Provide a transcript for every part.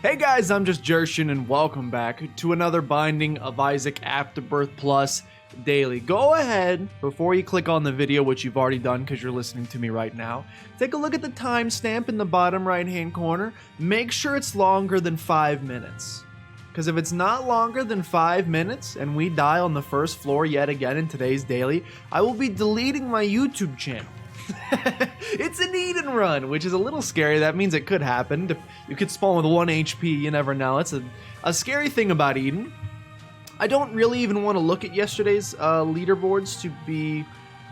Hey guys, I'm just Jershin and welcome back to another binding of Isaac Afterbirth Plus Daily. Go ahead, before you click on the video, which you've already done because you're listening to me right now, take a look at the timestamp in the bottom right hand corner. Make sure it's longer than 5 minutes. Because if it's not longer than 5 minutes and we die on the first floor yet again in today's daily, I will be deleting my YouTube channel. It's an Eden run, which is a little scary. That means it could happen. You could spawn with 1 HP, you never know. It's a scary thing about Eden. I don't really even want to look at yesterday's leaderboards, to be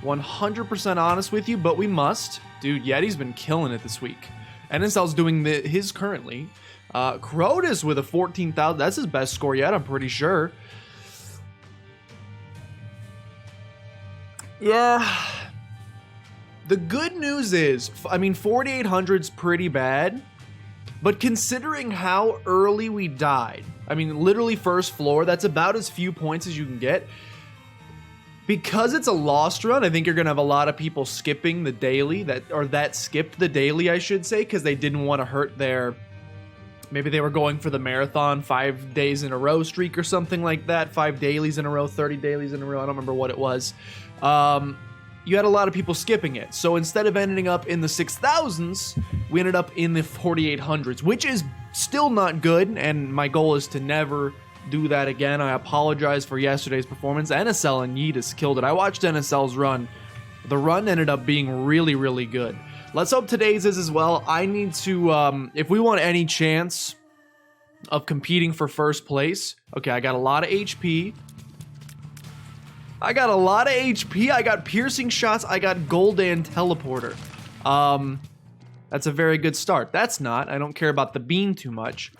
100% honest with you, but we must. Dude, Yeti's been killing it this week. NSL's doing his currently. Crotus with a 14,000. That's his best score yet, I'm pretty sure. Yeah. The good news is, I mean, 4,800's pretty bad, but considering how early we died, I mean, literally first floor, that's about as few points as you can get. Because it's a lost run, I think you're gonna have a lot of people skipping the daily, that skipped the daily, I should say, because they didn't want to hurt their, maybe they were going for the marathon 5 days in a row streak or something like that, 5 dailies in a row, 30 dailies in a row, I don't remember what it was. You had a lot of people skipping it. So instead of ending up in the 6,000s, we ended up in the 4,800s, which is still not good, and my goal is to never do that again. I apologize for yesterday's performance. NSL and Yeetus killed it. I watched NSL's run. The run ended up being really, really good. Let's hope today's is as well. I need to, if we want any chance of competing for first place, okay, I got a lot of HP. I got a lot of HP, I got piercing shots, I got Goldan teleporter. That's a very good start. That's not, I don't care about the bean too much.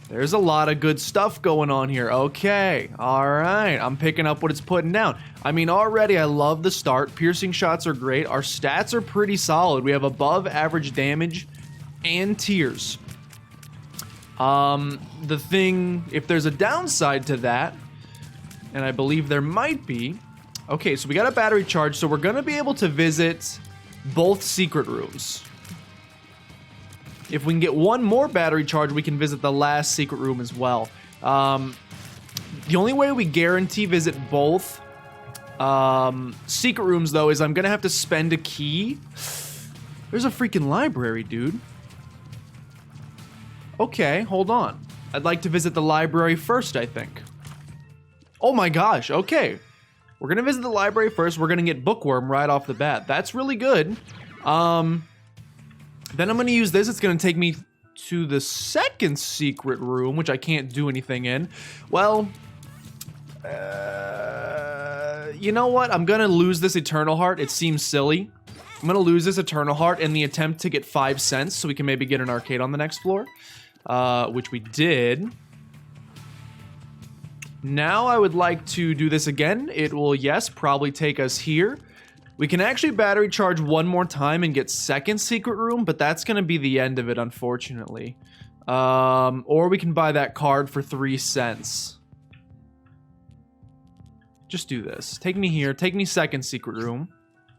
There's a lot of good stuff going on here. Okay, alright, I'm picking up what it's putting down. I mean, already I love the start. Piercing shots are great. Our stats are pretty solid. We have above average damage and tiers. The thing, if there's a downside to that, and I believe there might be. Okay, so we got a battery charge, so we're gonna be able to visit both secret rooms. If we can get one more battery charge, we can visit the last secret room as well. The only way we guarantee visit both secret rooms, though, is I'm gonna have to spend a key. There's a freaking library, dude. Okay, hold on. I'd like to visit the library first, I think. Oh my gosh, okay. We're gonna visit the library first. We're gonna get Bookworm right off the bat. That's really good. Then I'm gonna use this. It's gonna take me to the second secret room, which I can't do anything in. Well, you know what? I'm gonna lose this Eternal Heart. It seems silly. I'm gonna lose this Eternal Heart in the attempt to get 5 cents so we can maybe get an arcade on the next floor, which we did. Now I would like to do this again. It will, yes, probably take us here. We can actually battery charge one more time and get second secret room, but that's going to be the end of it, unfortunately. Or we can buy that card for 3 cents. Just do this. Take me here. Take me second secret room.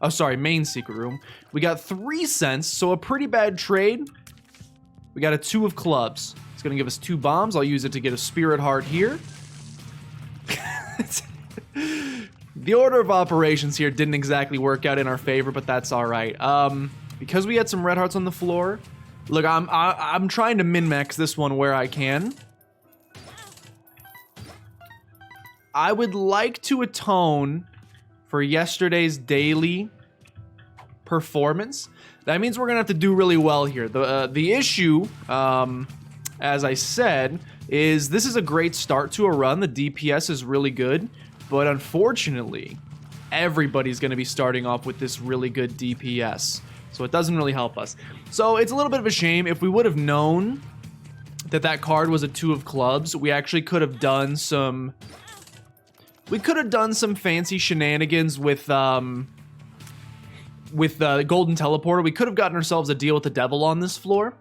Oh, sorry, main secret room. We got 3 cents, so a pretty bad trade. We got a 2 of clubs. It's going to give us 2 bombs. I'll use it to get a spirit heart here. The order of operations here didn't exactly work out in our favor, but that's all right. Because we had some red hearts on the floor. Look, I'm trying to min-max this one where I can. I would like to atone for yesterday's daily performance. That means we're gonna have to do really well here. The issue, as I said, is this is a great start to a run. The DPS is really good, but unfortunately, everybody's going to be starting off with this really good DPS, so it doesn't really help us. So it's a little bit of a shame. If we would have known that that card was a 2 of clubs, we actually could have done some... We could have done some fancy shenanigans with the golden teleporter. We could have gotten ourselves a deal with the devil on this floor.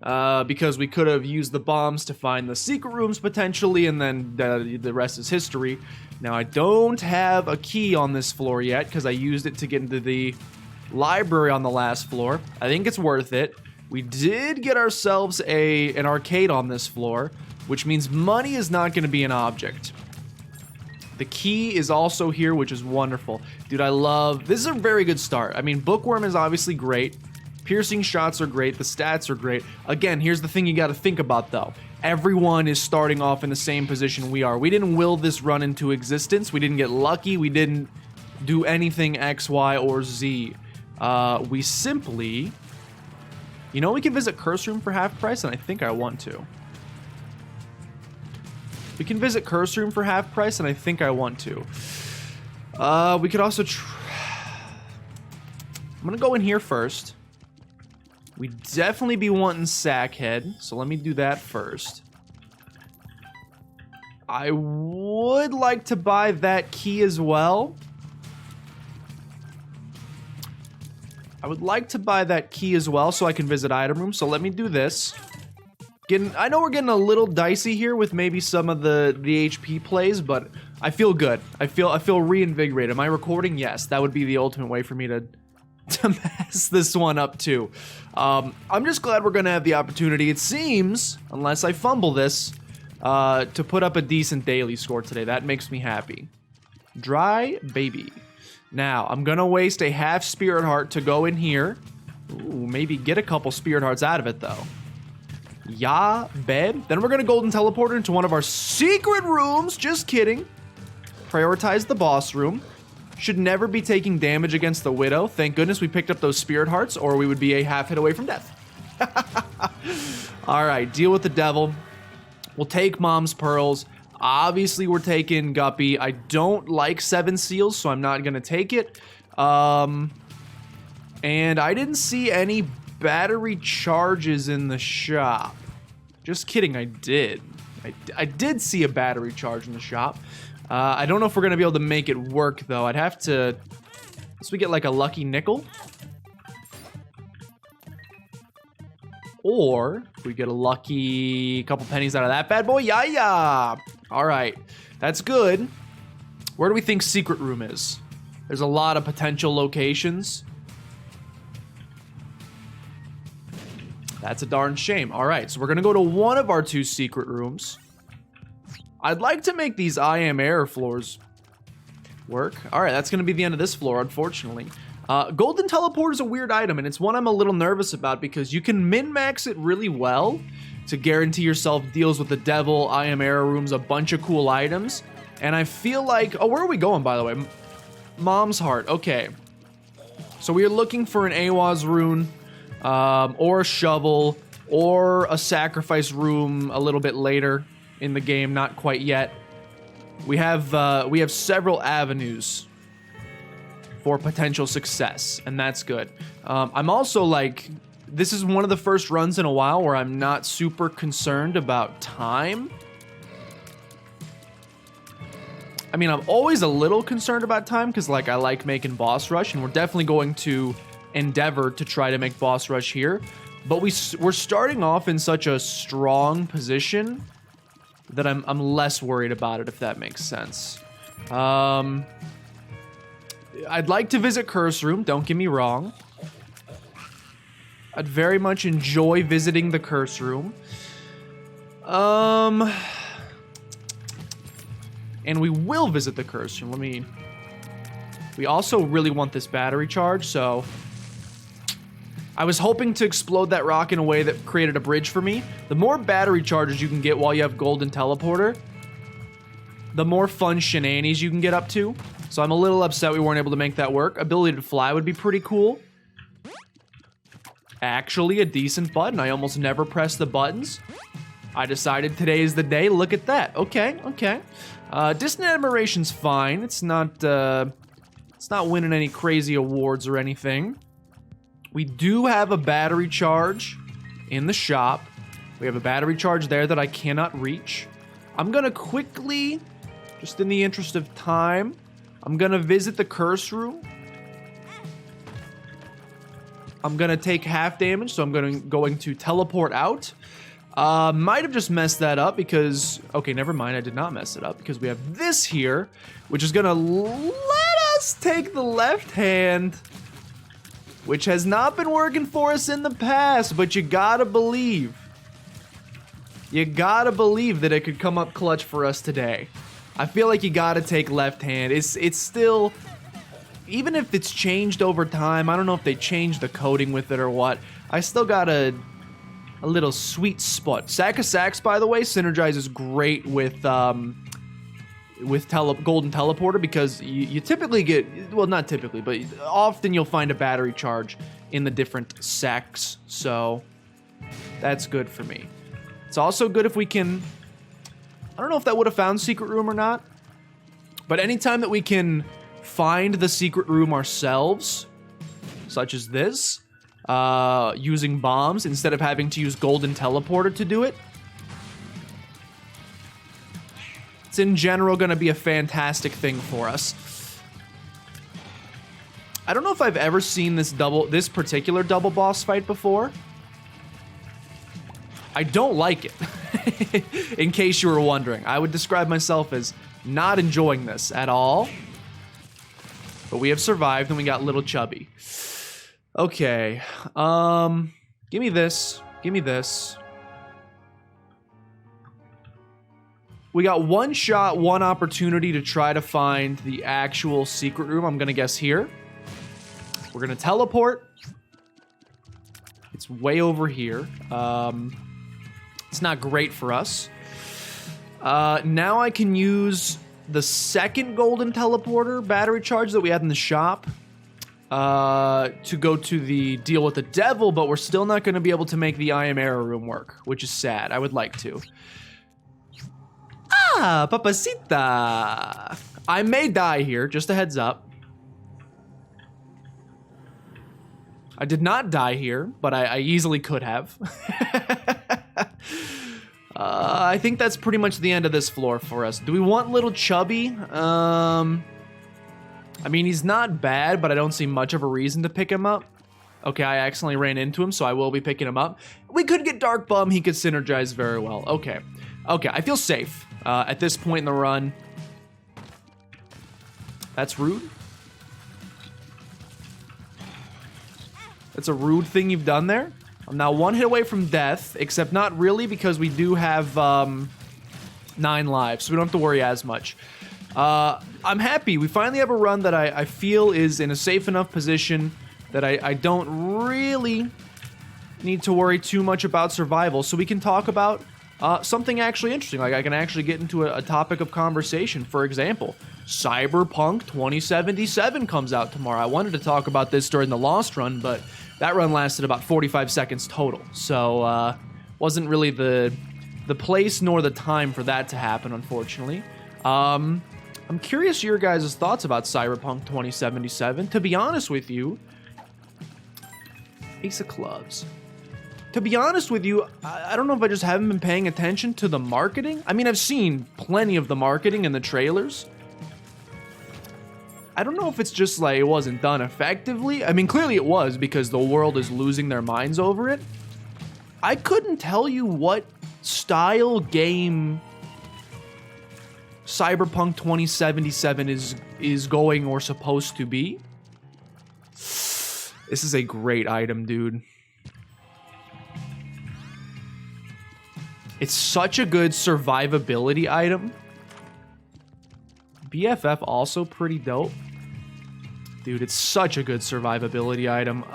Because we could have used the bombs to find the secret rooms potentially, and then the rest is history. Now, I don't have a key on this floor yet because I used it to get into the library on the last floor. I think it's worth it. We did get ourselves an arcade on this floor, which means money is not going to be an object. The key is also here, which is wonderful. Dude, I love... This is a very good start. I mean, Bookworm is obviously great. Piercing shots are great. The stats are great. Again, here's the thing you got to think about, though. Everyone is starting off in the same position we are. We didn't will this run into existence. We didn't get lucky. We didn't do anything X, Y, or Z. We simply... You know, we can visit Curse Room for half price, and I think I want to. We can visit Curse Room for half price, and I think I want to. We could also I'm gonna go in here first. We'd definitely be wanting Sackhead, so let me do that first. I would like to buy that key as well. I would like to buy that key as well so I can visit item room, so let me do this. I know we're getting a little dicey here with maybe some of the HP plays, but I feel good. I feel reinvigorated. Am I recording? Yes, that would be the ultimate way for me to mess this one up too. I'm just glad we're gonna have the opportunity, it seems, unless I fumble this, to put up a decent daily score today. That makes me happy. Dry baby. Now, I'm gonna waste a half spirit heart to go in here. Ooh, maybe get a couple spirit hearts out of it though. Yeah, babe. Then we're gonna golden teleport into one of our secret rooms. Just kidding. Prioritize the boss room. Should never be taking damage against the Widow. Thank goodness we picked up those spirit hearts, or we would be a half hit away from death. All right, deal with the devil. We'll take Mom's pearls. Obviously, we're taking Guppy. I don't like 7 seals, so I'm not gonna take it. And I didn't see any battery charges in the shop. Just kidding, I did. I did see a battery charge in the shop. I don't know if we're gonna be able to make it work though. I'd have to... Unless we get like a lucky nickel. Or if we get a lucky couple pennies out of that bad boy. Yeah. All right, that's good. Where do we think secret room is? There's a lot of potential locations. That's a darn shame. All right, so we're gonna go to one of our 2 secret rooms. I'd like to make these I am error floors work. All right, that's gonna be the end of this floor, unfortunately. Golden teleport is a weird item, and it's one I'm a little nervous about because you can min-max it really well to guarantee yourself deals with the devil, I am error rooms, a bunch of cool items. And I feel like, oh, where are we going, by the way? Mom's heart, okay. So we are looking for an Awaz rune, or a shovel, or a sacrifice room a little bit later in the game, not quite yet. We have several avenues for potential success, and that's good. I'm also like, this is one of the first runs in a while where I'm not super concerned about time. I mean, I'm always a little concerned about time because like I like making boss rush, and we're definitely going to endeavor to try to make boss rush here. But we're starting off in such a strong position that I'm less worried about it, if that makes sense. I'd like to visit Curse Room, don't get me wrong. I'd very much enjoy visiting the Curse Room. And we will visit the Curse Room. We also really want this battery charge, so... I was hoping to explode that rock in a way that created a bridge for me. The more battery charges you can get while you have Golden Teleporter, the more fun shenanigans you can get up to. So I'm a little upset we weren't able to make that work. Ability to fly would be pretty cool. Actually, a decent button. I almost never press the buttons. I decided today is the day. Look at that. Okay, okay. Distant Admiration's fine. It's not winning any crazy awards or anything. We do have a battery charge in the shop. We have a battery charge there that I cannot reach. I'm gonna quickly, just in the interest of time, I'm gonna visit the Curse Room. I'm gonna take half damage, so I'm going to teleport out. Might have just messed that up because, okay, never mind, I did not mess it up because we have this here, which is gonna let us take the left hand which has not been working for us in the past, but you gotta believe. You gotta believe that it could come up clutch for us today. I feel like you gotta take left hand. It's still, even if it's changed over time, I don't know if they changed the coding with it or what, I still got a little sweet spot. Sack of Sacks, by the way, synergizes great with Golden Teleporter because you typically get, well, not typically, but often you'll find a battery charge in the different sacks, so that's good for me. It's also good if we can, I don't know if that would have found Secret Room or not, but anytime that we can find the Secret Room ourselves, such as this, using bombs instead of having to use Golden Teleporter to do it, it's in general going to be a fantastic thing for us. I don't know if I've ever seen this particular double boss fight before. I don't like it. In case you were wondering, I would describe myself as not enjoying this at all. But we have survived and we got little chubby. Okay. Give me this. Give me this. We got one shot, one opportunity to try to find the actual secret room. I'm gonna guess here. We're gonna teleport. It's way over here. It's not great for us. Now I can use the second golden teleporter battery charge that we had in the shop to go to the deal with the devil, but we're still not going to be able to make the I Am Error room work, which is sad. I would like to. Ah, papacita. I may die here, just a heads up. I did not die here, but I easily could have. I think that's pretty much the end of this floor for us. Do we want little Chubby? I mean, he's not bad, but I don't see much of a reason to pick him up. Okay, I accidentally ran into him, so I will be picking him up. We could get Dark Bum. He could synergize very well. Okay. Okay, I feel safe at this point in the run. That's rude. That's a rude thing you've done there. I'm now one hit away from death, except not really because we do have 9 lives, so we don't have to worry as much. I'm happy. We finally have a run that I feel is in a safe enough position that I don't really need to worry too much about survival, so we can talk about something actually interesting. Like I can actually get into a topic of conversation. For example, Cyberpunk 2077 comes out tomorrow. I wanted to talk about this during the Lost run, but that run lasted about 45 seconds total, so wasn't really the place nor the time for that to happen, unfortunately. I'm curious your guys' thoughts about Cyberpunk 2077. To be honest with you, Ace of Clubs. To be honest with you, I don't know if I just haven't been paying attention to the marketing. I mean, I've seen plenty of the marketing in the trailers. I don't know if it's just like it wasn't done effectively. I mean, clearly it was because the world is losing their minds over it. I couldn't tell you what style game Cyberpunk 2077 is going or supposed to be. This is a great item, dude. It's such a good survivability item. BFF also pretty dope. Dude, it's such a good survivability item.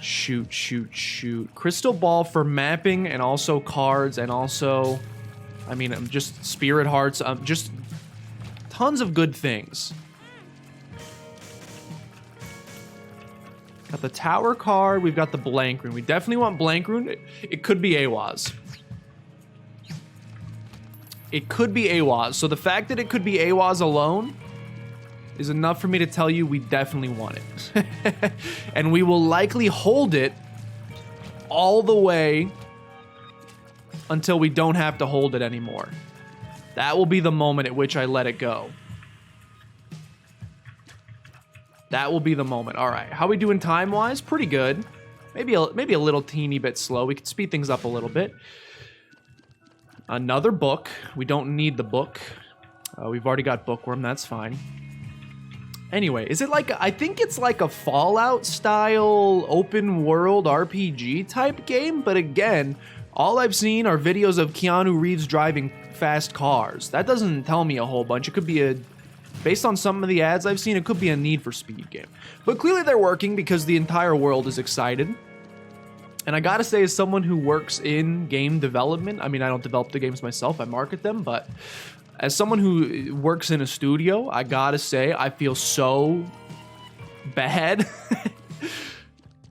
Shoot. Crystal Ball for mapping and also cards and also, I mean, just Spirit Hearts. Just tons of good things. Got the Tower card. We've got the Blank Rune. We definitely want Blank Rune. It could be AWAS. It could be AWAS. So the fact that it could be AWAS alone is enough for me to tell you we definitely want it. And we will likely hold it all the way until we don't have to hold it anymore. That will be the moment at which I let it go. That will be the moment. All right, how we doing time-wise? Pretty good. Maybe a little teeny bit slow. We could speed things up a little bit. Another book. We don't need the book. We've already got Bookworm. That's fine. Anyway, is it like, I think it's like a Fallout style open world RPG type game, but again, all I've seen are videos of Keanu Reeves driving fast cars. That doesn't tell me a whole bunch. It could be based on some of the ads I've seen, it could be a Need for Speed game. But clearly they're working because the entire world is excited. And I gotta say, as someone who works in game development, I mean, I don't develop the games myself, I market them, but as someone who works in a studio, I gotta say, I feel so bad.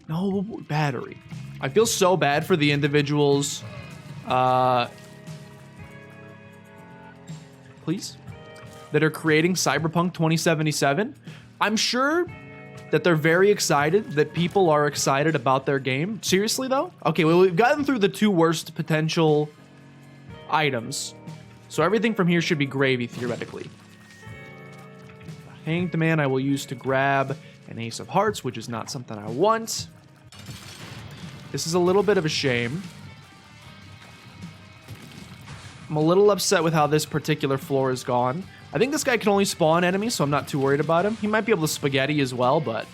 No, battery. I feel so bad for the individuals, please, that are creating Cyberpunk 2077. I'm sure that they're very excited, that people are excited about their game. Seriously, though? Okay, well, we've gotten through the 2 worst potential items. So everything from here should be gravy, theoretically. Hanged Man I will use to grab an Ace of Hearts, which is not something I want. This is a little bit of a shame. I'm a little upset with how this particular floor is gone. I think this guy can only spawn enemies, so I'm not too worried about him. He might be able to spaghetti as well, but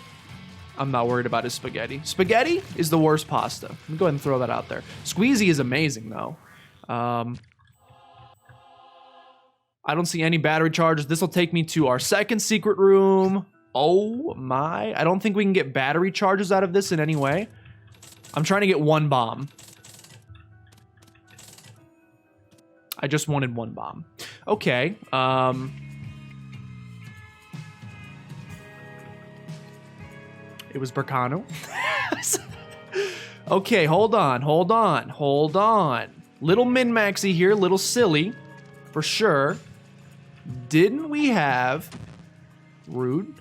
I'm not worried about his spaghetti. Spaghetti is the worst pasta. Let me go ahead and throw that out there. Squeezy is amazing, though. I don't see any battery charges. This will take me to our second secret room. Oh my. I don't think we can get battery charges out of this in any way. I'm trying to get 1 bomb. I just wanted 1 bomb. Okay. It was Berkano. Okay, hold on. Little min-maxy here, little silly, for sure. Didn't we have... Rude.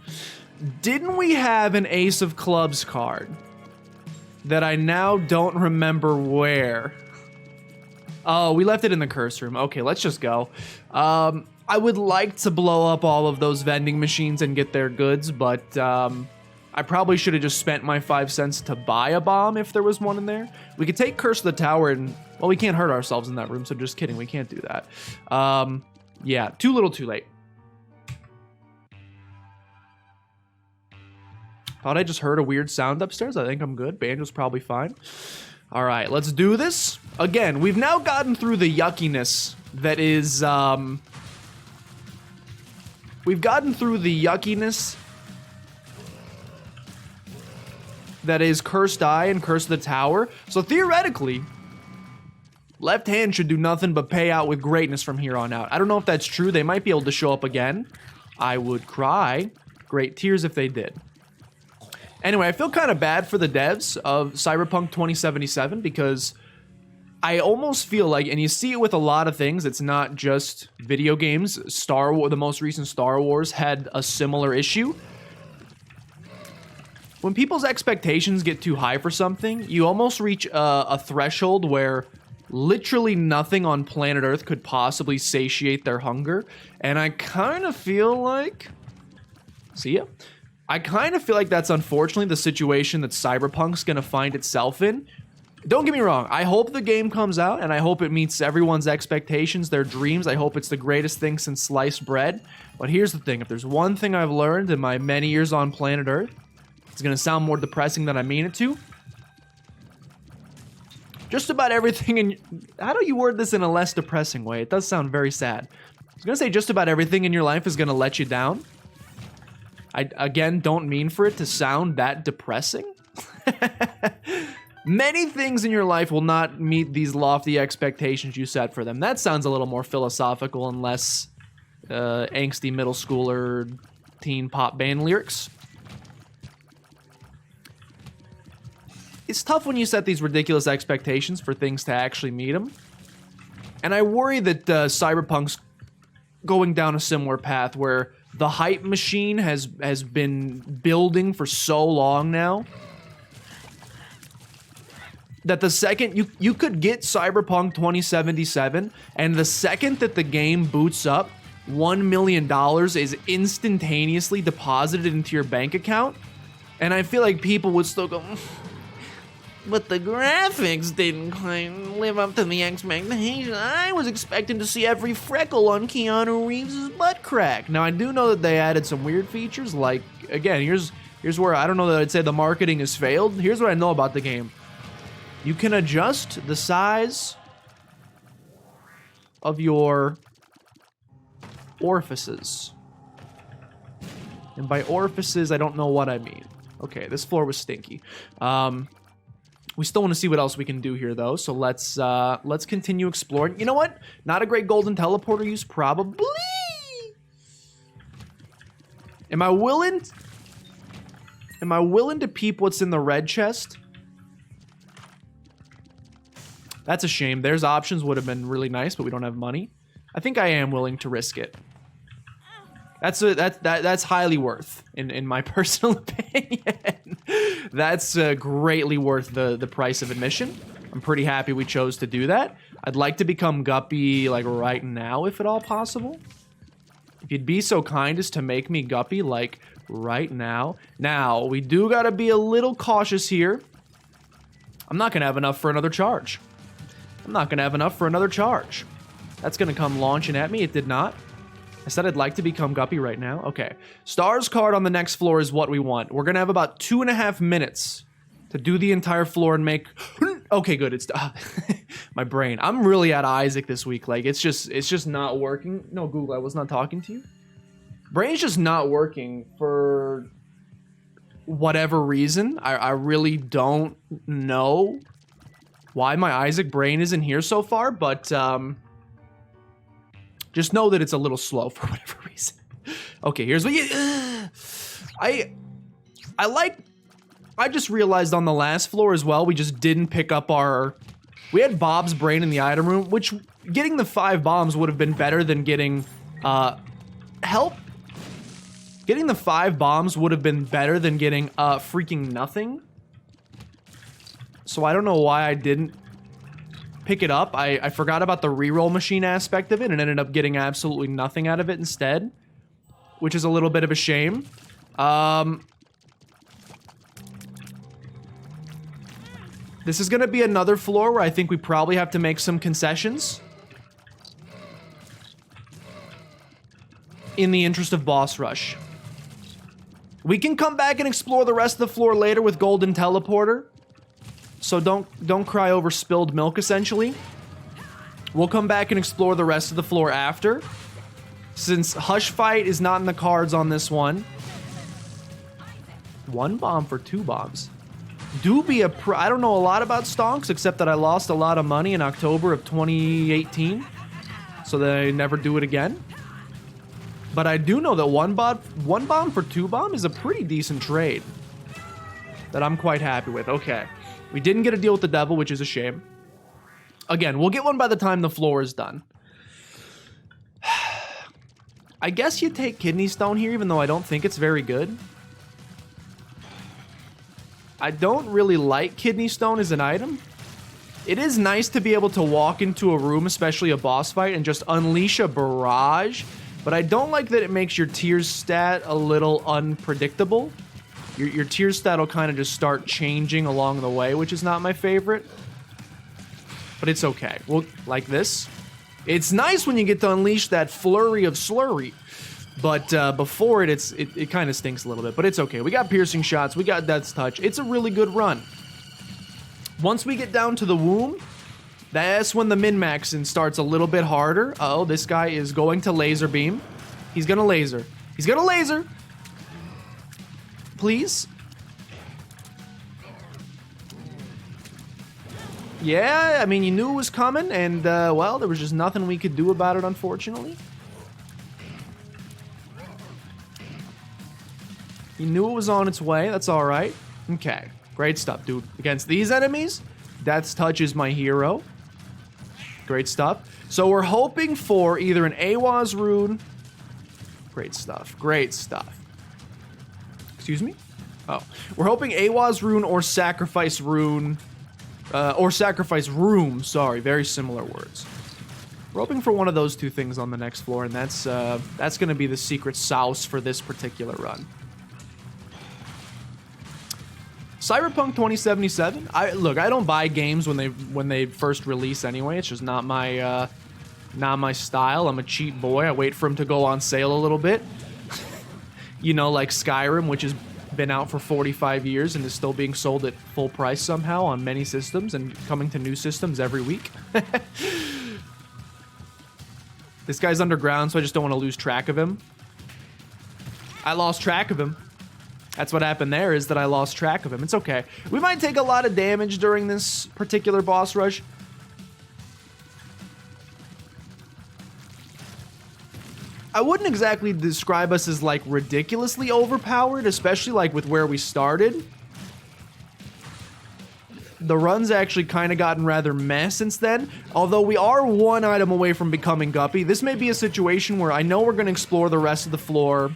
Didn't we have an Ace of Clubs card that I now don't remember where? Oh, we left it in the curse room. Okay, let's just go. I would like to blow up all of those vending machines and get their goods, but I probably should have just spent my 5 cents to buy a bomb if there was one in there. We could take Curse of the Tower and... Well, we can't hurt ourselves in that room, so just kidding. We can't do that. Yeah, too little, too late. Thought I just heard a weird sound upstairs. I think I'm good. Banjo's probably fine. All right, let's do this. Again, we've now gotten through the yuckiness that is, we've gotten through the yuckiness that is Cursed Eye and Curse of the Tower. So theoretically, left hand should do nothing but pay out with greatness from here on out. I don't know if that's true. They might be able to show up again. I would cry great tears if they did. Anyway, I feel kind of bad for the devs of Cyberpunk 2077 because I almost feel like, and you see it with a lot of things, it's not just video games. The most recent Star Wars had a similar issue. When people's expectations get too high for something, you almost reach a threshold where literally nothing on planet Earth could possibly satiate their hunger. And I kind of feel like... See ya? I kind of feel like that's unfortunately the situation that Cyberpunk's gonna find itself in. Don't get me wrong, I hope the game comes out and I hope it meets everyone's expectations, their dreams. I hope it's the greatest thing since sliced bread. But here's the thing, if there's one thing I've learned in my many years on planet Earth, it's gonna sound more depressing than I mean it to. Just about everything in... How do you word this in a less depressing way? It does sound very sad. I was gonna say just about everything in your life is gonna let you down. I, again, don't mean for it to sound that depressing. Many things in your life will not meet these lofty expectations you set for them. That sounds a little more philosophical and less angsty middle schooler teen pop band lyrics. It's tough when you set these ridiculous expectations for things to actually meet them. And I worry that Cyberpunk's going down a similar path where the hype machine has been building for so long now that the second you could get Cyberpunk 2077 and the second that the game boots up, $1 million is instantaneously deposited into your bank account. And I feel like people would still go, But the graphics didn't quite live up to the expectation. I was expecting to see every freckle on Keanu Reeves' butt crack. Now, I do know that they added some weird features, like, again, here's where I don't know that I'd say the marketing has failed. Here's what I know about the game. You can adjust the size of your orifices. And by orifices, I don't know what I mean. Okay, this floor was stinky. We still want to see what else we can do here, though. So let's continue exploring. You know what? Not a great golden teleporter use, probably. Am I willing to peep what's in the red chest? That's a shame. There's options would have been really nice, but we don't have money. I think I am willing to risk it. That's highly worth, in my personal opinion. That's greatly worth the price of admission. I'm pretty happy we chose to do that. I'd like to become Guppy, like, right now, if at all possible. If you'd be so kind as to make me Guppy, like, right now. Now, we do gotta be a little cautious here. I'm not gonna have enough for another charge. That's gonna come launching at me. It did not. I said I'd like to become Guppy right now. Okay. Stars card on the next floor is what we want. We're gonna have about 2.5 minutes to do the entire floor and make... Okay, good. It's... my brain. I'm really out of Isaac this week. Like, it's just not working. No, Google, I was not talking to you. Brain's just not working for whatever reason. I really don't know why my Isaac brain isn't here so far, but... just know that it's a little slow for whatever reason. Okay, here's what you... I just realized on the last floor as well, we just didn't pick up our... We had Bob's brain in the item room, which getting the 5 bombs would have been better than getting... help? Getting the 5 bombs would have been better than getting freaking nothing. So I don't know why I didn't pick it up. I forgot about the reroll machine aspect of it and ended up getting absolutely nothing out of it instead, which is a little bit of a shame. This is gonna be another floor where I think we probably have to make some concessions in the interest of boss rush. We can come back and explore the rest of the floor later with Golden Teleporter. So don't cry over spilled milk, essentially. We'll come back and explore the rest of the floor after. Since Hush Fight is not in the cards on this one. 1 bomb for 2 bombs. Do be a pro. I don't know a lot about stonks, except that I lost a lot of money in October of 2018. So that I never do it again. But I do know that 1 bomb for 2 bomb is a pretty decent trade. That I'm quite happy with. Okay. We didn't get a deal with the devil, which is a shame. Again, we'll get one by the time the floor is done. I guess you take Kidney Stone here, even though I don't think it's very good. I don't really like Kidney Stone as an item. It is nice to be able to walk into a room, especially a boss fight, and just unleash a barrage. But I don't like that it makes your tears stat a little unpredictable. Your tier stat will kind of just start changing along the way, which is not my favorite. But it's okay. Well, like this. It's nice when you get to unleash that flurry of slurry. But before it kind of stinks a little bit. But it's okay. We got piercing shots. We got Death's Touch. It's a really good run. Once we get down to the womb, that's when the min-maxing starts a little bit harder. Uh-oh, this guy is going to laser beam. He's gonna laser. He's gonna laser! Please? Yeah, I mean, you knew it was coming, and, well, there was just nothing we could do about it, unfortunately. You knew it was on its way, that's alright. Okay, great stuff, dude. Against these enemies, Death's Touch is my hero. Great stuff. So we're hoping for either an Awaz rune... Great stuff, great stuff. Excuse me? Oh. We're hoping Awaz rune or Sacrifice rune... or Sacrifice room, sorry. Very similar words. We're hoping for one of those 2 things on the next floor, and that's going to be the secret sauce for this particular run. Cyberpunk 2077. Look, I don't buy games when they first release anyway. It's just not my style. I'm a cheap boy. I wait for them to go on sale a little bit. You know, like Skyrim, which has been out for 45 years and is still being sold at full price somehow on many systems and coming to new systems every week. This guy's underground, so I just don't want to lose track of him. I lost track of him. That's what happened there, is that I lost track of him. It's okay. We might take a lot of damage during this particular boss rush. I wouldn't exactly describe us as, like, ridiculously overpowered, especially, like, with where we started. The run's actually kind of gotten rather meh since then, although we are one item away from becoming Guppy. This may be a situation where I know we're going to explore the rest of the floor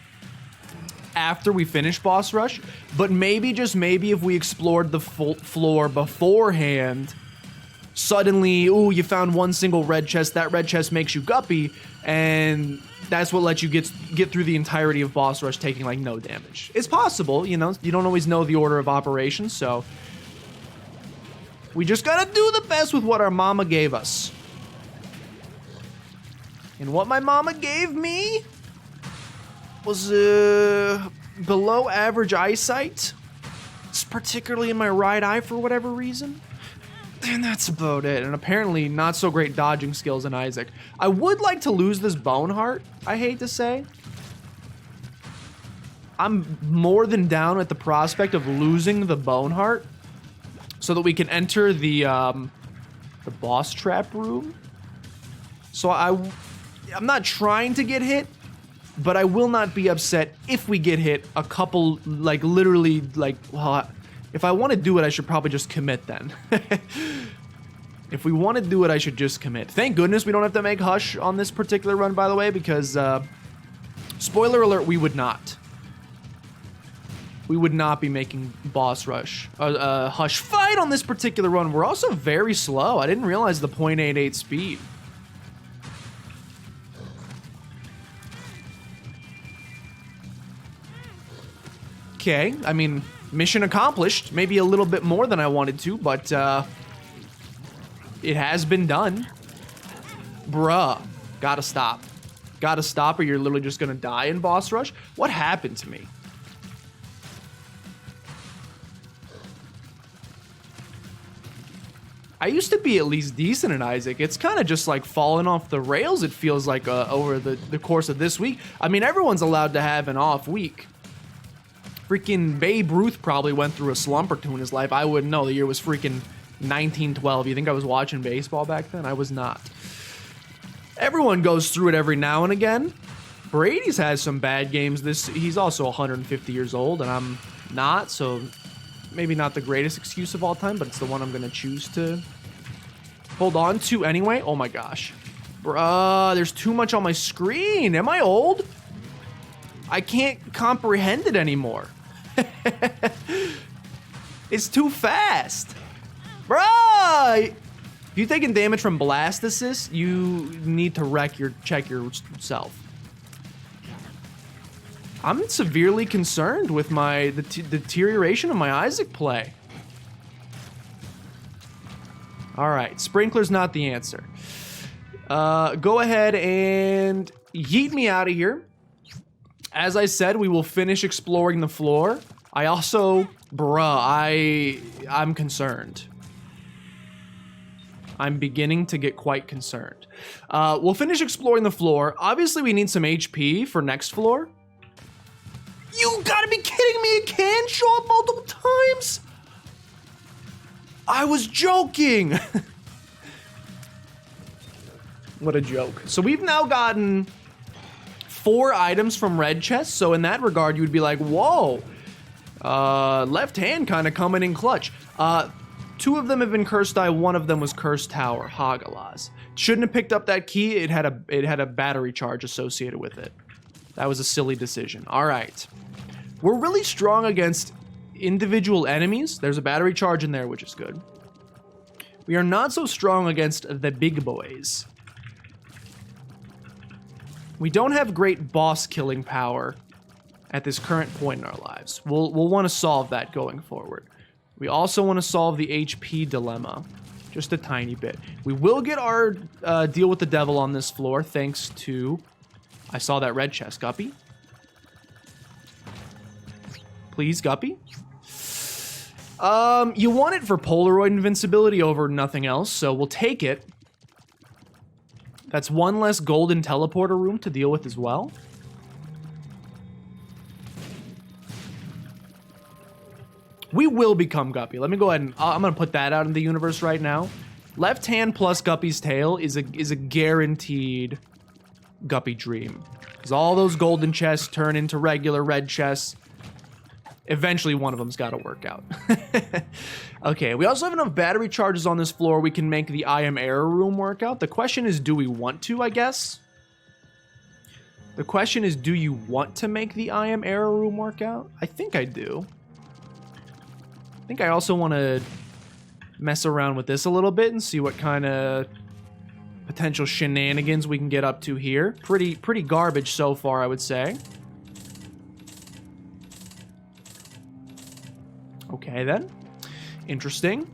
after we finish boss rush, but maybe, just maybe, if we explored the full floor beforehand, suddenly, ooh, you found one single red chest, that red chest makes you Guppy, and that's what lets you get through the entirety of boss rush taking, like, no damage. It's possible, you know, you don't always know the order of operations, so we just gotta do the best with what our mama gave us. And what my mama gave me was below average eyesight. It's particularly in my right eye for whatever reason. And that's about it. And apparently not so great dodging skills in Isaac. I would like to lose this bone heart, I hate to say. I'm more than down at the prospect of losing the bone heart so that we can enter the boss trap room. So I'm not trying to get hit, but I will not be upset if we get hit a couple, like, literally, like, well, if I want to do it, I should probably just commit then. If we want to do it, I should just commit. Thank goodness we don't have to make Hush on this particular run, by the way, because, spoiler alert, we would not. We would not be making boss rush, Hush fight on this particular run. We're also very slow. I didn't realize the 0.88 speed. Okay, I mean, mission accomplished. Maybe a little bit more than I wanted to, but it has been done. Bruh, gotta stop. Gotta stop or you're literally just gonna die in boss rush. What happened to me? I used to be at least decent in Isaac. It's kind of just like falling off the rails, it feels like, over the course of this week. I mean, everyone's allowed to have an off week. Freaking Babe Ruth probably went through a slump or two in his life. I wouldn't know. The year was freaking 1912. You think I was watching baseball back then? I was not. Everyone goes through it every now and again. Brady's has some bad games. He's also 150 years old, and I'm not, so maybe not the greatest excuse of all time, but it's the one I'm going to choose to hold on to anyway. Oh my gosh. Bruh, there's too much on my screen. Am I old? I can't comprehend it anymore. It's too fast. Bruh! If you're taking damage from blast assist, you need to check yourself. I'm severely concerned with the deterioration of my Isaac play. Alright, sprinkler's not the answer. Go ahead and yeet me out of here. As I said, we will finish exploring the floor. I also, I'm concerned. I'm beginning to get quite concerned. We'll finish exploring the floor. Obviously, we need some HP for next floor. You gotta be kidding me, it can show up multiple times? I was joking. What a joke. So we've now gotten 4 items from red chests, so in that regard, you would be like, whoa. Left hand kind of coming in clutch. 2 of them have been cursed eye, 1 of them was cursed tower, Hagalaz. Shouldn't have picked up that key, it had a battery charge associated with it. That was a silly decision. All right. We're really strong against individual enemies. There's a battery charge in there, which is good. We are not so strong against the big boys. We don't have great boss killing power at this current point in our lives. We'll want to solve that going forward. We also want to solve the HP dilemma. Just a tiny bit. We will get our deal with the devil on this floor thanks to... I saw that red chest. Guppy? Please, Guppy? You want it for Polaroid invincibility over nothing else, so we'll take it. That's one less golden teleporter room to deal with as well. We will become Guppy. Let me go ahead and... I'm going to put that out in the universe right now. Left hand plus Guppy's tail is a guaranteed Guppy dream. Because all those golden chests turn into regular red chests. Eventually, one of them's got to work out. Okay, we also have enough battery charges on this floor. We can make the I Am Error room work out. The question is, do we want to, I guess? The question is, do you want to make the I Am Error room work out? I think I do. I think I also want to mess around with this a little bit and see what kind of potential shenanigans we can get up to here. Pretty garbage so far, I would say. Okay, then. Interesting.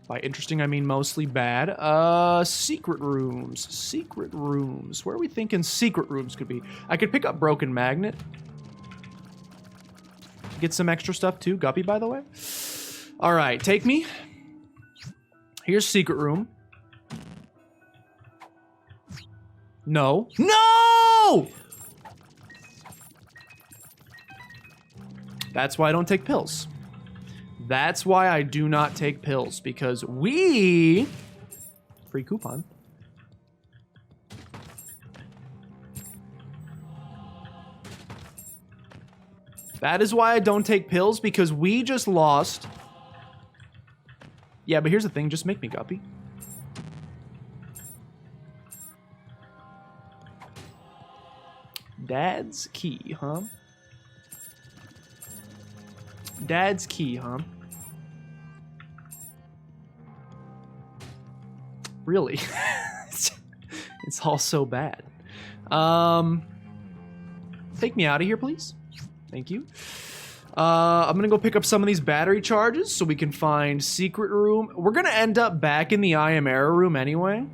By interesting, I mean mostly bad. Secret rooms. Secret rooms. Where are we thinking secret rooms could be? I could pick up Broken Magnet. Get some extra stuff too. Guppy, by the way. All right, take me. Here's secret room. No. No! That's why I don't take pills. That's why I do not take pills, because we... Free coupon. That is why I don't take pills, because we just lost... Yeah, but here's the thing, just make me Guppy. Dad's key, huh? Dad's key, huh? Really? It's all so bad. Take me out of here, please. Thank you. I'm gonna go pick up some of these battery charges so we can find secret room. We're gonna end up back in the I Am Error room anyway.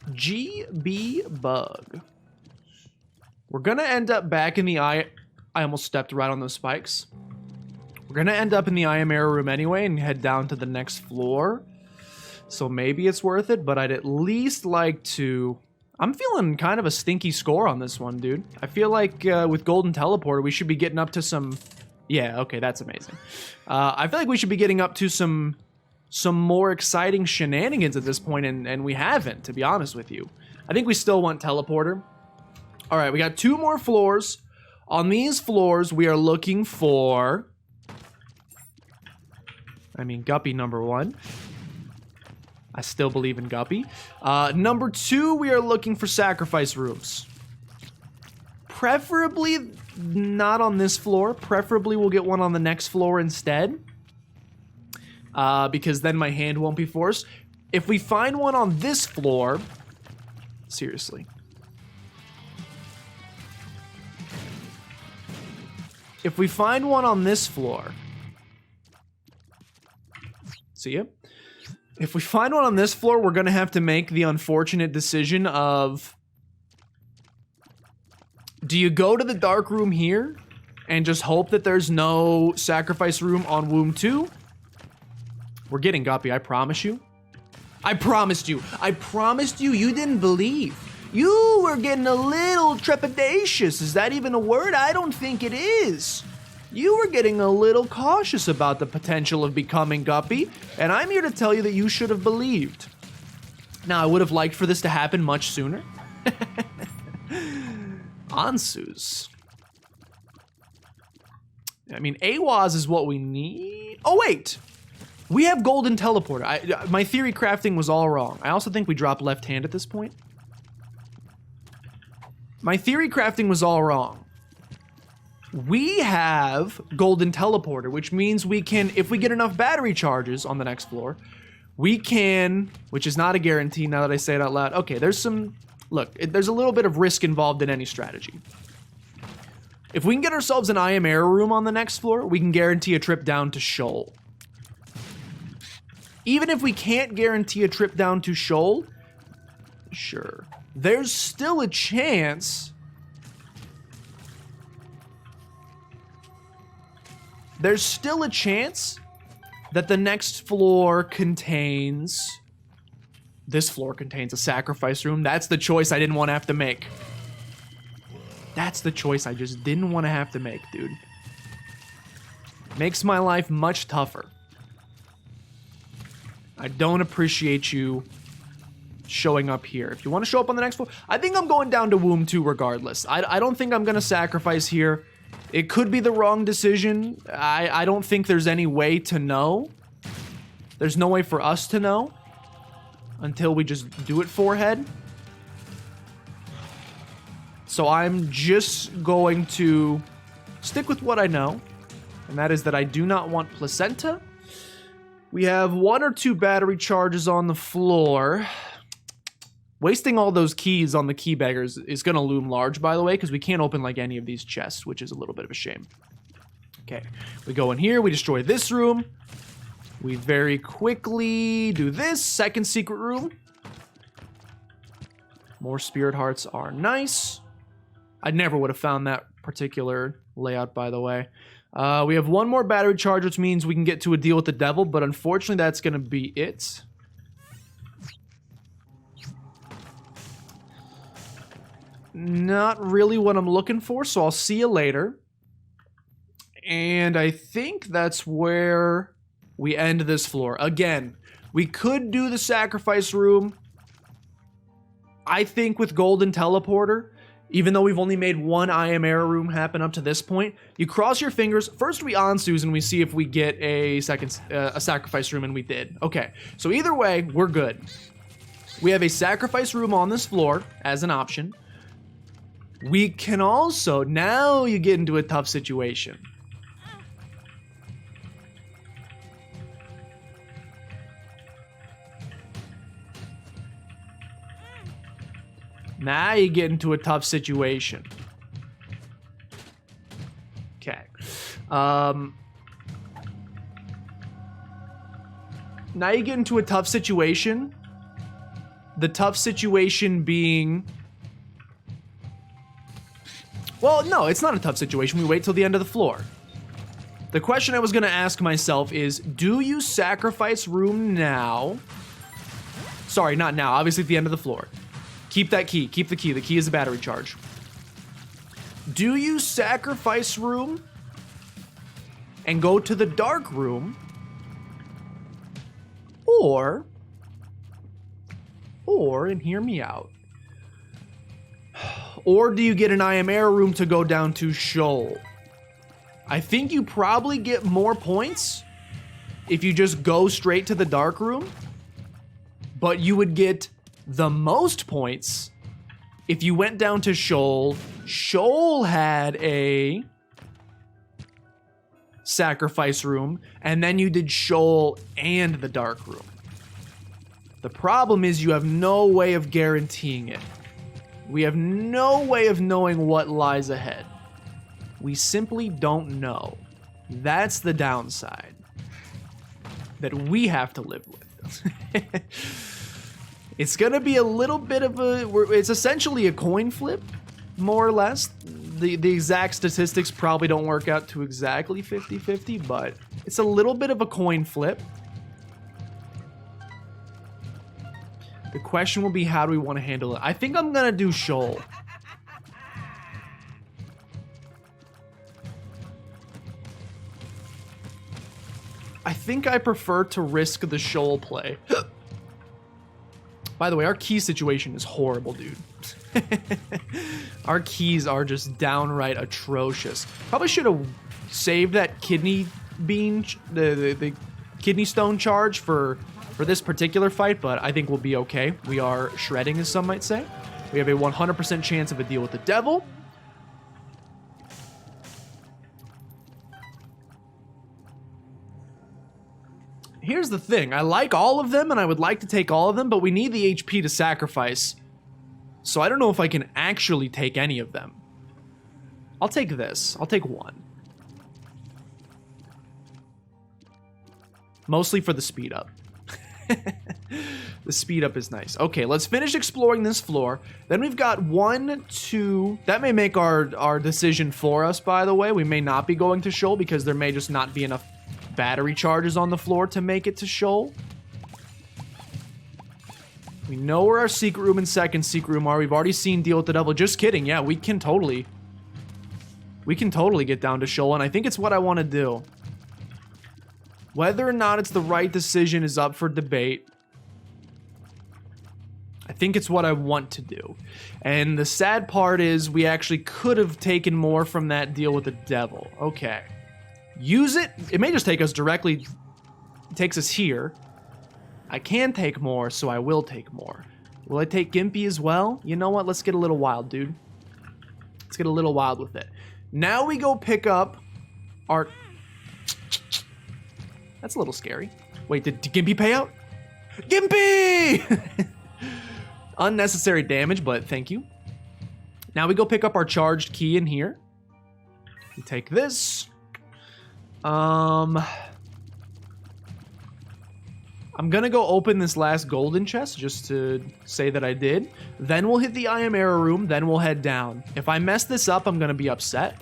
GB bug. We're gonna end up back in the I almost stepped right on those spikes. We're gonna end up in the I Am Error room anyway and head down to the next floor. So maybe it's worth it, but I'd at least like to... I'm feeling kind of a stinky score on this one, dude. I feel like with Golden Teleporter, we should be getting up to some... Yeah, okay, that's amazing. I feel like we should be getting up to some more exciting shenanigans at this point, and we haven't, to be honest with you. I think we still want Teleporter. All right, we got 2 more floors. On these floors, we are looking for... I mean, Guppy number 1. I still believe in Guppy. Number 2, we are looking for sacrifice rooms. Preferably not on this floor. Preferably we'll get one on the next floor instead. Because then my hand won't be forced. If we find one on this floor... Seriously. If we find one on this floor... See ya? If we find one on this floor, we're gonna have to make the unfortunate decision of... Do you go to the dark room here and just hope that there's no sacrifice room on Womb 2? We're getting Guppy, I promise you. I promised you. I promised you, you didn't believe. You were getting a little trepidatious. Is that even a word? I don't think it is. You were getting a little cautious about the potential of becoming Guppy, and I'm here to tell you that you should have believed. Now, I would have liked for this to happen much sooner. Ansus. I mean, AWAS is what we need. Oh, wait. We have Golden Teleporter. My theory crafting was all wrong. I also think we drop left hand at this point. My theory crafting was all wrong. We have Golden Teleporter, which means we can, if we get enough battery charges on the next floor, we can, which is not a guarantee now that I say it out loud. Okay, there's some, look, there's a little bit of risk involved in any strategy. If we can get ourselves an I Am Air room on the next floor, we can guarantee a trip down to Shoal. Even if we can't guarantee a trip down to Shoal, sure. There's still a chance. There's still a chance that the next floor contains... This floor contains a sacrifice room. That's the choice I didn't want to have to make. That's the choice I just didn't want to have to make, dude. Makes my life much tougher. I don't appreciate you showing up here. If you want to show up on the next floor, I think I'm going down to Womb 2 regardless. I don't think I'm going to sacrifice here. It could be the wrong decision. I don't think there's any way to know. There's no way for us to know until we just do it forehead. So I'm just going to stick with what I know, and that is that I do not want placenta. We have 1 or 2 battery charges on the floor. Wasting all those keys on the key beggars is going to loom large, by the way, because we can't open like any of these chests, which is a little bit of a shame. Okay, we go in here, we destroy this room. We very quickly do this, second secret room. More spirit hearts are nice. I never would have found that particular layout, by the way. We have 1 more battery charge, which means we can get to a deal with the devil, but unfortunately that's going to be it. Not really what I'm looking for, so I'll see you later. And I think that's where we end this floor. Again, we could do the sacrifice room. I think with Golden Teleporter, even though we've only made 1 I Am Air room happen up to this point, you cross your fingers. First we Ansu's and we see if we get a sacrifice room, and we did. Okay, so either way, we're good. We have a sacrifice room on this floor as an option. We can also, now you get into a tough situation. Now you get into a tough situation. Okay. Now you get into a tough situation. The tough situation being... Well, no, it's not a tough situation. We wait till the end of the floor. The question I was going to ask myself is, do you sacrifice room now? Sorry, not now. Obviously at the end of the floor. Keep that key. Keep the key. The key is a battery charge. Do you sacrifice room and go to the dark room? Or, and hear me out, or do you get an I Am Air room to go down to Shoal? I think you probably get more points if you just go straight to the dark room, but you would get the most points if you went down to Shoal. Shoal had a sacrifice room, and then you did Shoal and the dark room. The problem is you have no way of guaranteeing it. We have no way of knowing what lies ahead. We simply don't know. That's the downside that we have to live with. It's gonna be a little bit of it's essentially a coin flip, more or less. The exact statistics probably don't work out to exactly 50-50, but it's a little bit of a coin flip. The question will be, how do we want to handle it? I think I'm gonna do Shoal. I think I prefer to risk the Shoal play. By the way, our key situation is horrible, dude. Our keys are just downright atrocious. Probably should have saved that kidney bean, the kidney stone charge for this particular fight, but I think we'll be okay. We are shredding, as some might say. We have a 100% chance of a deal with the devil. Here's the thing. I like all of them, and I would like to take all of them, but we need the HP to sacrifice. So I don't know if I can actually take any of them. I'll take this. I'll take one. Mostly for the speed up. The speed up is nice. Okay, let's finish exploring this floor. Then we've got 1, 2... That may make our decision for us, by the way. We may not be going to Shoal because there may just not be enough battery charges on the floor to make it to Shoal. We know where our secret room and second secret room are. We've already seen Deal with the Devil. Just kidding. Yeah, we can totally get down to Shoal, and I think it's what I want to do. Whether or not it's the right decision is up for debate. I think it's what I want to do. And the sad part is we actually could have taken more from that Deal with the Devil. Okay. Use it. It may just take us directly... takes us here. I can take more, so I will take more. Will I take Gimpy as well? You know what? Let's get a little wild, dude. Let's get a little wild with it. Now we go pick up our... That's a little scary. Wait, did Gimpy pay out? Gimpy! Unnecessary damage, but thank you. Now we go pick up our charged key in here. We take this. I'm gonna go open this last golden chest just to say that I did. Then we'll hit the I Am Error room, then we'll head down. If I mess this up, I'm gonna be upset.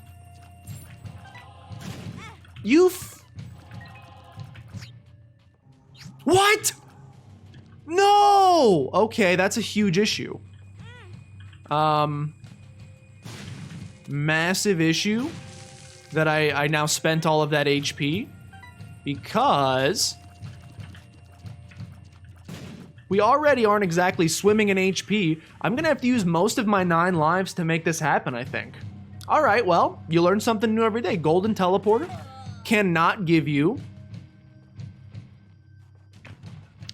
What? No! Okay, that's a huge issue. Massive issue that I now spent all of that HP because we already aren't exactly swimming in HP. I'm gonna have to use most of my 9 lives to make this happen, I think. All right, well, you learn something new every day. Golden Teleporter cannot give you...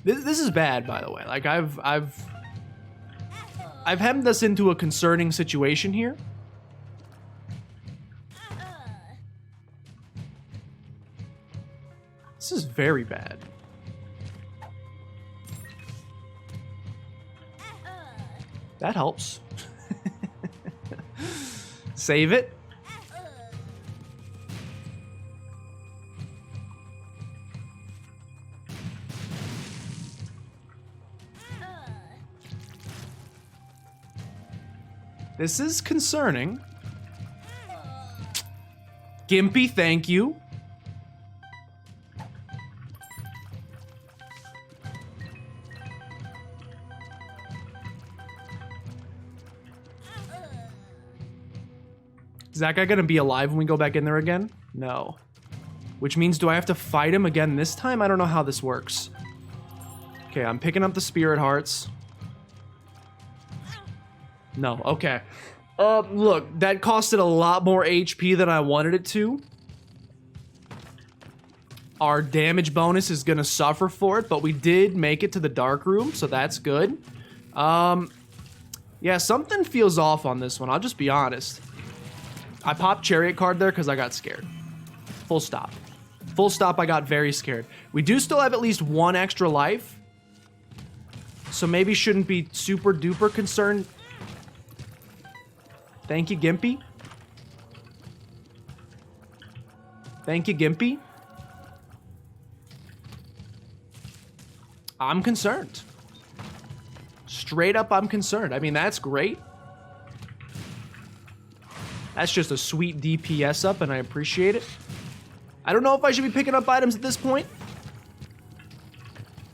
This is bad, by the way. Like, I've hemmed us into a concerning situation here. This is very bad. That helps. Save it. This is concerning. Gimpy, thank you. Is that guy gonna be alive when we go back in there again? No. Which means, do I have to fight him again this time? I don't know how this works. Okay, I'm picking up the spirit hearts. No, okay. Look, that costed a lot more HP than I wanted it to. Our damage bonus is gonna suffer for it, but we did make it to the dark room, so that's good. Yeah, something feels off on this one, I'll just be honest. I popped Chariot card there because I got scared. Full stop. Full stop, I got very scared. We do still have at least 1 extra life, so maybe shouldn't be super duper concerned. Thank you, Gimpy. Thank you, Gimpy. I'm concerned. Straight up, I'm concerned. I mean, that's great. That's just a sweet DPS up, and I appreciate it. I don't know if I should be picking up items at this point.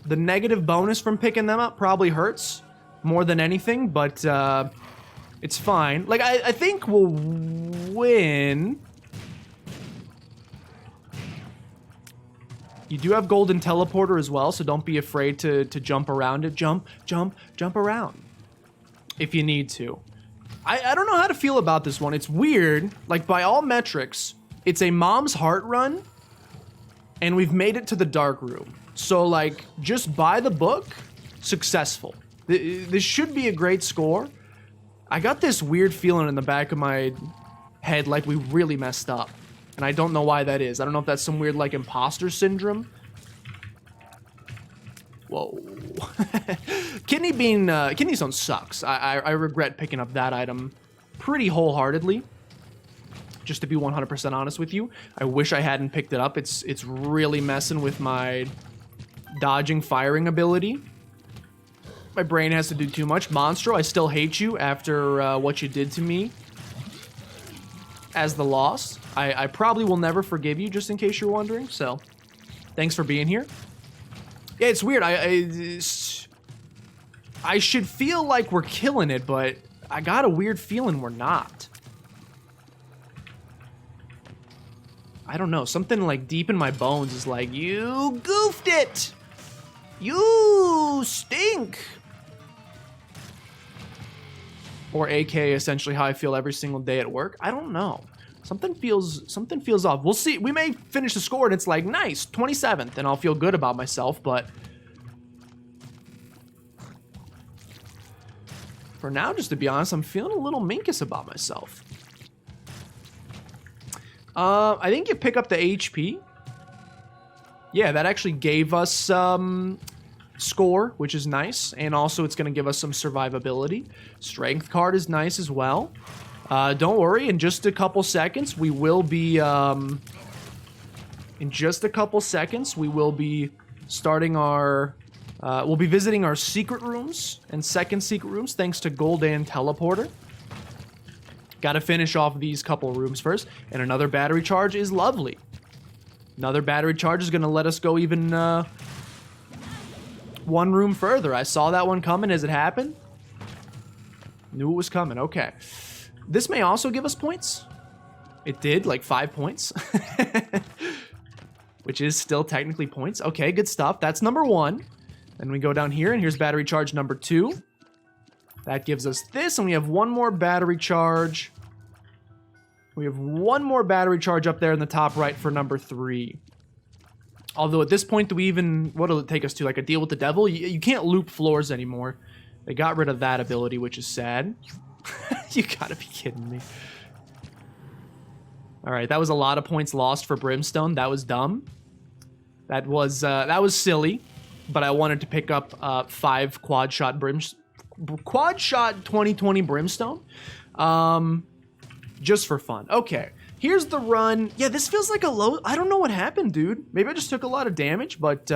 The negative bonus from picking them up probably hurts more than anything, but it's fine. Like, I think we'll win. You do have Golden Teleporter as well, so don't be afraid to jump around it. Jump around if you need to. I don't know how to feel about this one. It's weird. Like, by all metrics, it's a Mom's Heart run, and we've made it to the dark room. So, like, just by the book, successful. This should be a great score. I got this weird feeling in the back of my head like we really messed up. And I don't know why that is. I don't know if that's some weird, like, imposter syndrome. Whoa. Kidney Stone sucks. I regret picking up that item pretty wholeheartedly. just to be 100% honest with you. I wish I hadn't picked it up. It's really messing with my dodging firing ability. My brain has to do too much. Monstro, I still hate you after what you did to me as the loss. I probably will never forgive you, just in case you're wondering, so thanks for being here. Yeah, it's weird. I should feel like we're killing it, but I got a weird feeling we're not. I don't know. Something like deep in my bones is like, you goofed it! You stink! Or AK, essentially how I feel every single day at work. I don't know. Something feels off. We'll see. We may finish the score and it's like, nice, 27th, and I'll feel good about myself, but for now, just to be honest, I'm feeling a little minkus about myself. I think you pick up the HP. Yeah, that actually gave us score, which is nice, and also it's going to give us some survivability. Strength card is nice as well. Don't worry, in just a couple seconds, we will be starting our we'll be visiting our secret rooms and second secret rooms thanks to Goldan Teleporter. Gotta finish off these couple rooms first, and another battery charge is lovely. Another battery charge is gonna let us go even one room further. I saw that one coming as it happened. Knew it was coming, okay. This may also give us points. It did, like 5 points. Which is still technically points. Okay, good stuff. That's number 1. Then we go down here, and here's battery charge number 2. That gives us this, and we have one more battery charge. We have one more battery charge up there in the top right for number 3. Although at this point, do we even... What'll it take us to? Like a deal with the devil? You can't loop floors anymore. They got rid of that ability, which is sad. You gotta be kidding me. Alright, that was a lot of points lost for Brimstone. That was dumb. That was silly. But I wanted to pick up 5 quad shot 2020 Brimstone. Just for fun. Okay, here's the run. Yeah, this feels like a low... I don't know what happened, dude. Maybe I just took a lot of damage, but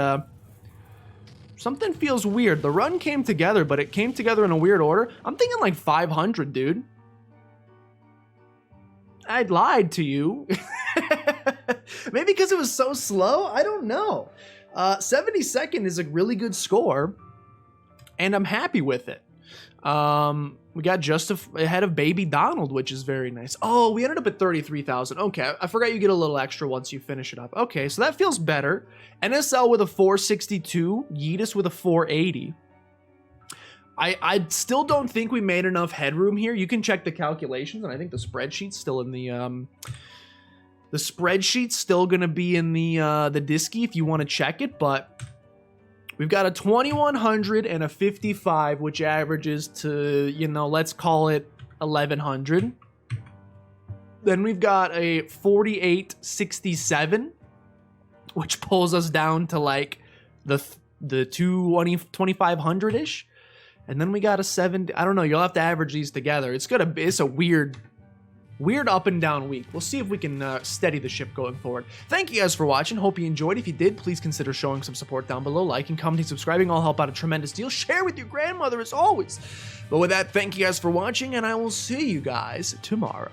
something feels weird. The run came together, but it came together in a weird order. I'm thinking like 500, dude. I lied to you. Maybe because it was so slow? I don't know. 72nd is a really good score, and I'm happy with it. We got just ahead of Baby Donald, which is very nice. Oh, we ended up at 33,000. Okay, I forgot you get a little extra once you finish it up. Okay, so that feels better. NSL with a 462, Yeetus with a 480. I still don't think we made enough headroom here. You can check the calculations, and I think the spreadsheet's still in the spreadsheet's still gonna be in the disky if you want to check it, but we've got a 2100 and a 55, which averages to, you know, let's call it 1100. Then we've got a 4867, which pulls us down to like the 2500-ish. And then we got a 70. I don't know, you'll have to average these together. It's a weird up and down week. We'll see if we can steady the ship going forward. Thank you guys for watching. Hope you enjoyed. If you did, please consider showing some support down below. Liking, commenting, subscribing all help out a tremendous deal. Share with your grandmother as always. But with that, thank you guys for watching, and I will see you guys tomorrow.